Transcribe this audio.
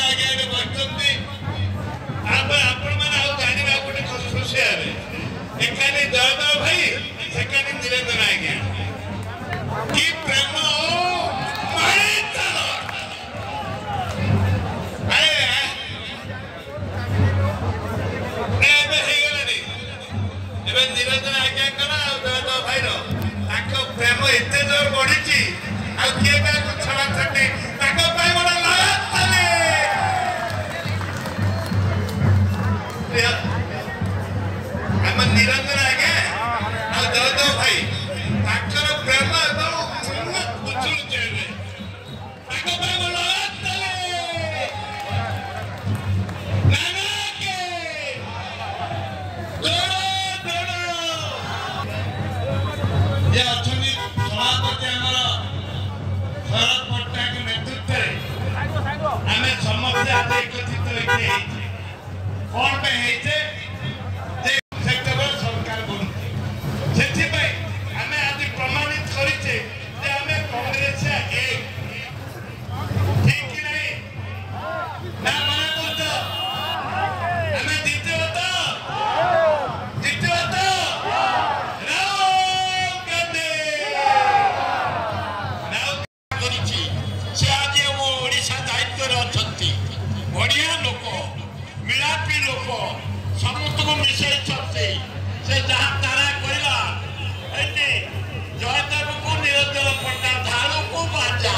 आगे बचती आपण मैंने जाना गोटे खुशी एकानी जयदेव भाई सेकानी निरंजन आज्ञा कि प्रेम निरंजन आज्ञा जयदेव भाई प्रेम एत जोर बढ़ी किए छड़ा छटी गोटे आम निरंजन आज्ञा जयदेव भाई प्रेम सभापति आमर शरद पट्टनायक नेतृत्व आम समस्ते आज एकत्रित होते कौन पे सरकार बनूचे से आम आज प्रमाणित करे आम कांग्रेस एक ठीक कि नहीं ना मना कर आम जीते बढ़िया लोक मिलापी लोक समस्त को मिसई से जहाँ तारा कहला जयदेव को निरंजन पट्टा झाड़ू को बाजा